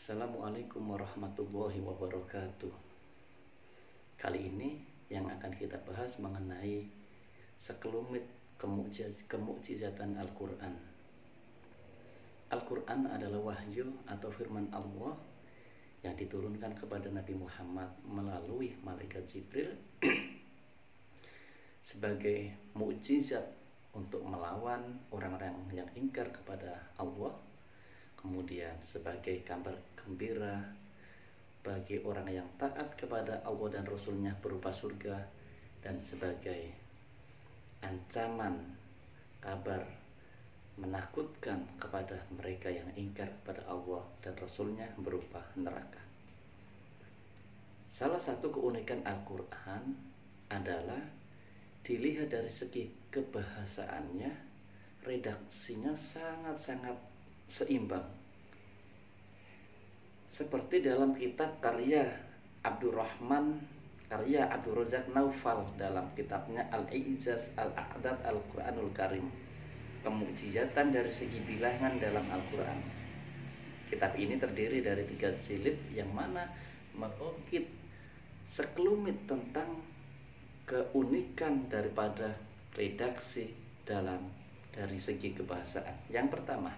Assalamualaikum warahmatullahi wabarakatuh. Kali ini yang akan kita bahas mengenai sekelumit kemukjizatan Al-Quran. Al-Quran adalah wahyu atau firman Allah yang diturunkan kepada Nabi Muhammad melalui malaikat Jibril sebagai mukjizat untuk melawan orang-orang yang ingkar kepada Allah, kemudian sebagai kabar gembira bagi orang yang taat kepada Allah dan Rasulnya berupa surga, dan sebagai ancaman kabar menakutkan kepada mereka yang ingkar kepada Allah dan Rasulnya berupa neraka. Salah satu keunikan Al-Quran adalah dilihat dari segi kebahasaannya, redaksinya sangat-sangat seimbang. Seperti dalam kitab karya Abdul Razak Naufal dalam kitabnya Al-Ijaz Al-A'dad Al-Quranul Karim, kemukjizatan dari segi bilangan dalam Al-Quran. Kitab ini terdiri dari 3 jilid yang mana mengungkit sekelumit tentang keunikan daripada redaksi dari segi kebahasaan. Yang pertama,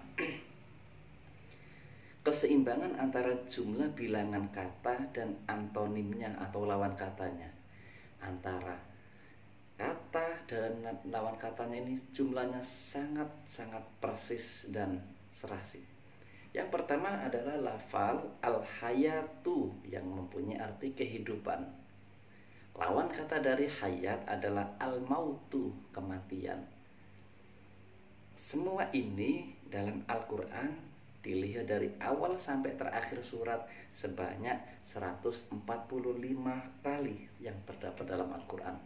keseimbangan antara jumlah bilangan kata dan antonimnya atau lawan katanya. Antara kata dan lawan katanya ini jumlahnya sangat-sangat persis dan serasi. Yang pertama adalah lafal al-hayatu yang mempunyai arti kehidupan. Lawan kata dari hayat adalah al-mautu, kematian. Semua ini dalam Al-Quran dilihat dari awal sampai terakhir surat sebanyak 145 kali yang terdapat dalam Al-Quran.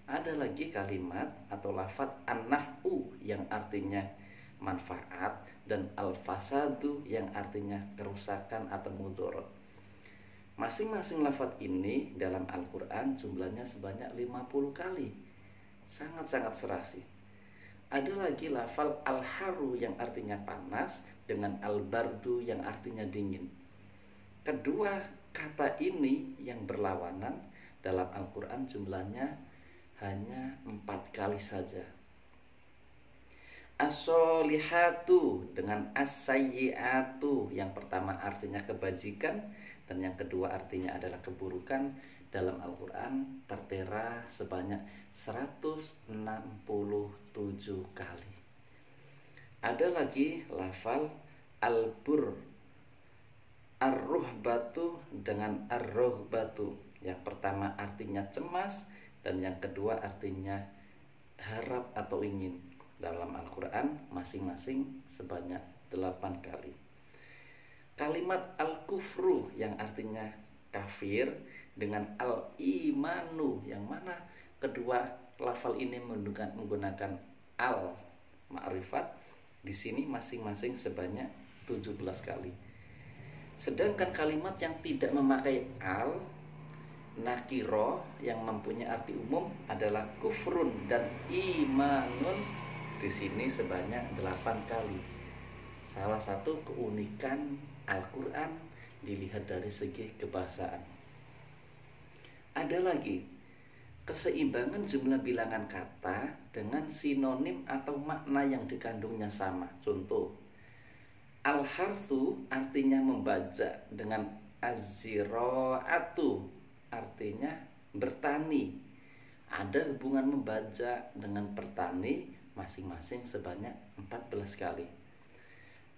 Ada lagi kalimat atau lafaz an-naf'u yang artinya manfaat, dan al-fasadu yang artinya kerusakan atau mudarat. Masing-masing lafaz ini dalam Al-Quran jumlahnya sebanyak 50 kali. Sangat-sangat serasi. Ada lagi lafal al-haru yang artinya panas dengan al-bardu yang artinya dingin. Kedua kata ini yang berlawanan dalam Al-Quran jumlahnya hanya 4 kali saja. As-solihatu dengan as-sayyiatu, yang pertama artinya kebajikan dan yang kedua artinya adalah keburukan, dalam Al-Quran tertera sebanyak 167 kali. Ada lagi lafal al-bur, ar-ruhbatu dengan ar-ruhbatu. Yang pertama artinya cemas dan yang kedua artinya harap atau ingin. Dalam Al-Quran masing-masing sebanyak 8 kali. Kalimat al-kufru yang artinya kafir dengan al-imanu, yang mana kedua lafal ini menggunakan al-ma'rifat, di sini masing-masing sebanyak 17 kali. Sedangkan kalimat yang tidak memakai al, nakiro, yang mempunyai arti umum adalah kufrun dan imanun, di sini sebanyak 8 kali. Salah satu keunikan Al-Quran dilihat dari segi kebahasaan. Ada lagi keseimbangan jumlah bilangan kata dengan sinonim atau makna yang dikandungnya sama. Contoh, al-harsu artinya membajak dengan az-zira'atu artinya bertani. Ada hubungan membajak dengan bertani masing-masing sebanyak 14 kali.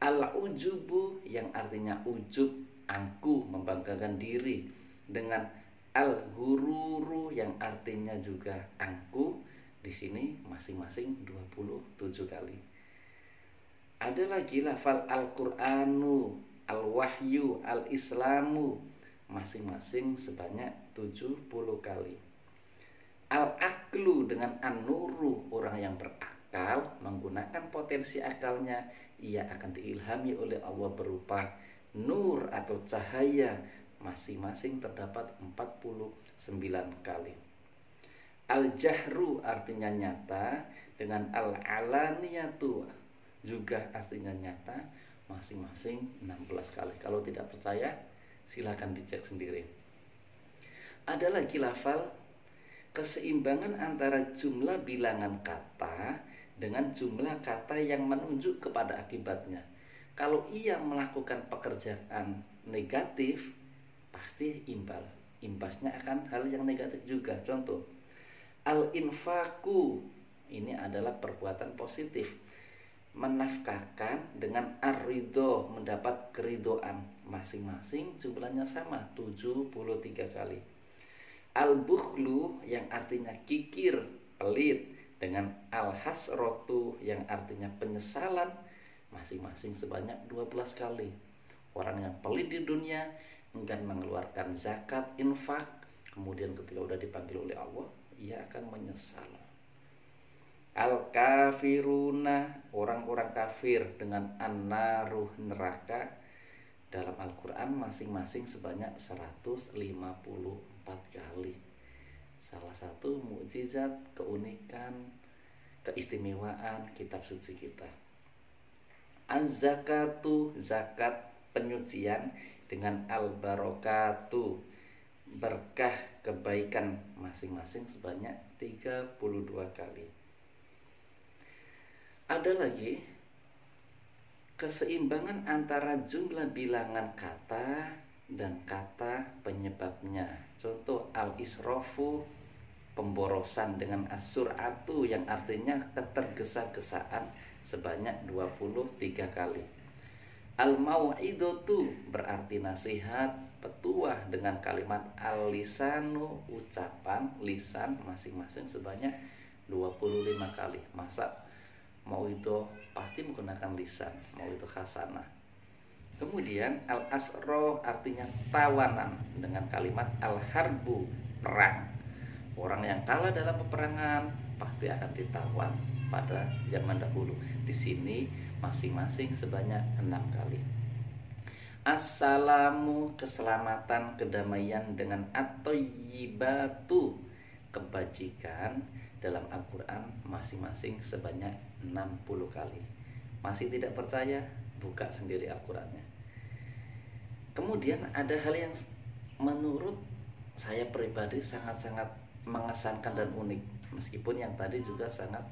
Al-ujubu yang artinya ujub, angkuh, membanggakan diri, dengan al-hururu yang artinya juga angkuh, di sini masing-masing 27 kali. Ada lagi lafal al-Qur'anu, al-wahyu, al-islamu, masing-masing sebanyak 70 kali. Al-aklu dengan an-nuru, orang yang berakal menggunakan potensi akalnya, ia akan diilhami oleh Allah berupa nur atau cahaya, masing-masing terdapat 49 kali. Al-jahru artinya nyata dengan al-alaniyatu juga artinya nyata, masing-masing 16 kali. Kalau tidak percaya silakan dicek sendiri. Ada lagi lafal keseimbangan antara jumlah bilangan kata dengan jumlah kata yang menunjuk kepada akibatnya. Kalau ia melakukan pekerjaan negatif, pasti imbal. Imbasnya akan hal yang negatif juga. Contoh, al-infaku, ini adalah perbuatan positif. Menafkahkan dengan ar-ridho, mendapat keridoan. Masing-masing jumlahnya sama, 73 kali. Al-bukhlu yang artinya kikir, pelit, dengan al-hasrotu yang artinya penyesalan, masing-masing sebanyak 12 kali. Orang yang pelit di dunia enggan mengeluarkan zakat, infak, kemudian ketika sudah dipanggil oleh Allah, ia akan menyesal. Al-kafiruna, orang-orang kafir, dengan an-naruh, neraka, dalam Al-Quran masing-masing sebanyak 154 kali. Salah satu mukjizat, keunikan, keistimewaan kitab suci kita. Az-zakatu, zakat, penyucian, dengan al-barakatu, berkah, kebaikan, masing-masing sebanyak 32 kali. Ada lagi keseimbangan antara jumlah bilangan kata dan kata penyebabnya. Contoh, al-israfu, pemborosan, dengan as-sur'atu yang artinya ketergesa-gesaan, sebanyak 23 kali. Al-mau'idatu berarti nasihat, petuah, dengan kalimat al-lisanu, ucapan, lisan, masing-masing sebanyak 25 kali. Masa mau'idho pasti menggunakan lisan, mau'idho hasanah. Kemudian al-asro artinya tawanan, dengan kalimat al-harbu, perang. Orang yang kalah dalam peperangan pasti akan ditawan pada zaman dahulu. Di sini masing-masing sebanyak 6 kali. Assalamu, keselamatan, kedamaian, dengan at-thayyibatu, kebajikan, dalam Al-Quran masing-masing sebanyak 60 kali. Masih tidak percaya? Buka sendiri Al-Qurannya. Kemudian ada hal yang menurut saya pribadi sangat-sangat mengesankan dan unik, meskipun yang tadi juga sangat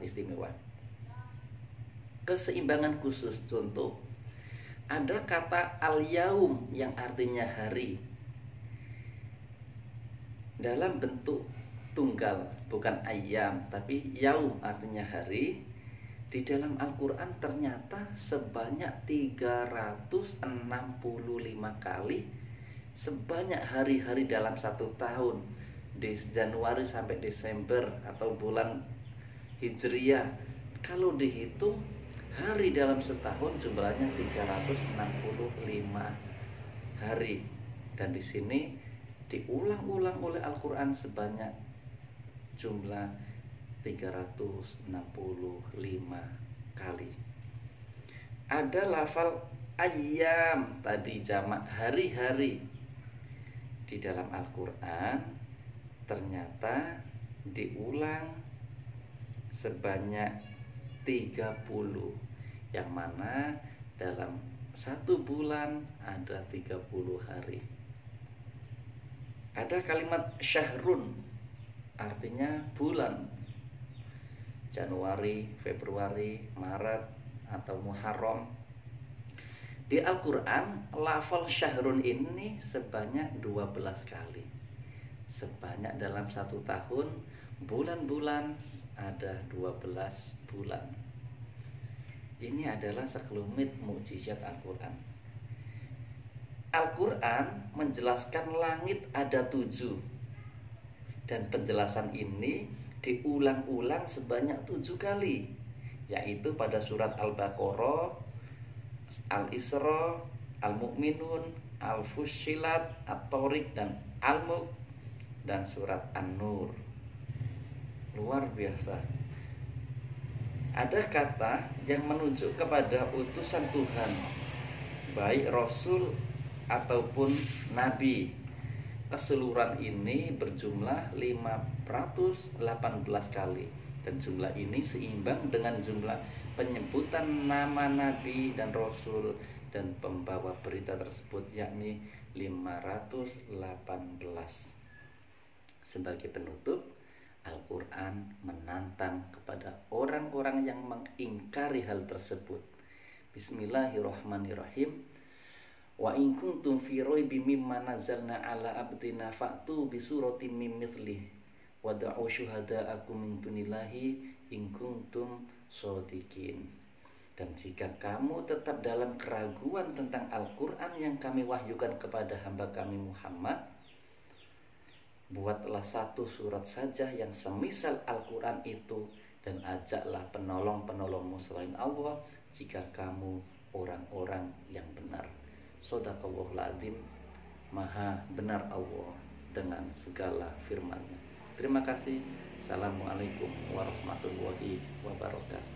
istimewa. Keseimbangan khusus. Contoh, ada kata al-yaum yang artinya hari dalam bentuk tunggal, bukan ayam tapi yaum artinya hari. Di dalam Al-Quran ternyata sebanyak 365 kali, sebanyak hari-hari dalam satu tahun, di Januari sampai Desember atau bulan Hijriah. Kalau dihitung hari dalam setahun jumlahnya 365 hari, dan di sini diulang-ulang oleh Al-Quran sebanyak jumlah 365 kali. Ada lafal ayyam tadi, jamak hari-hari, di dalam Al-Quran ternyata diulang sebanyak 30, yang mana dalam satu bulan ada 30 hari. Ada kalimat syahrun, artinya bulan, Januari, Februari, Maret, atau Muharram. Di Al-Quran lafal syahrun ini sebanyak 12 kali. Sebanyak dalam satu tahun, bulan-bulan ada 12 bulan. Ini adalah sekelumit mukjizat Al-Quran. Al-Quran menjelaskan langit ada 7, dan penjelasan ini diulang-ulang sebanyak 7 kali, yaitu pada surat Al-Baqarah, Al-Isra, Al-Mu'minun, Al-Fussilat, At-Tariq, dan Al-Mulk, dan surat An-Nur. Luar biasa. Ada kata yang menunjuk kepada utusan Tuhan, baik Rasul ataupun Nabi. Keseluruhan ini berjumlah 518 kali, dan jumlah ini seimbang dengan jumlah penyebutan nama nabi dan rasul dan pembawa berita tersebut, yakni 518. Sebagai penutup, Al-Quran menantang kepada orang-orang yang mengingkari hal tersebut. Bismillahirrahmanirrahim. Wa in kuntum fi raibin mimma nazzalna ala abdina fa'tu bi suratin min mithlih wad'u syuhada'akum min dunillahi in kuntum shodiqin. Dan jika kamu tetap dalam keraguan tentang Al-Quran yang kami wahyukan kepada hamba kami Muhammad, buatlah satu surat saja yang semisal Al-Quran itu, dan ajaklah penolong-penolongmu selain Allah jika kamu orang-orang yang benar. Shadaqallahul adzim. Maha benar Allah dengan segala firman-Nya. Terima kasih. Assalamualaikum warahmatullahi wabarakatuh.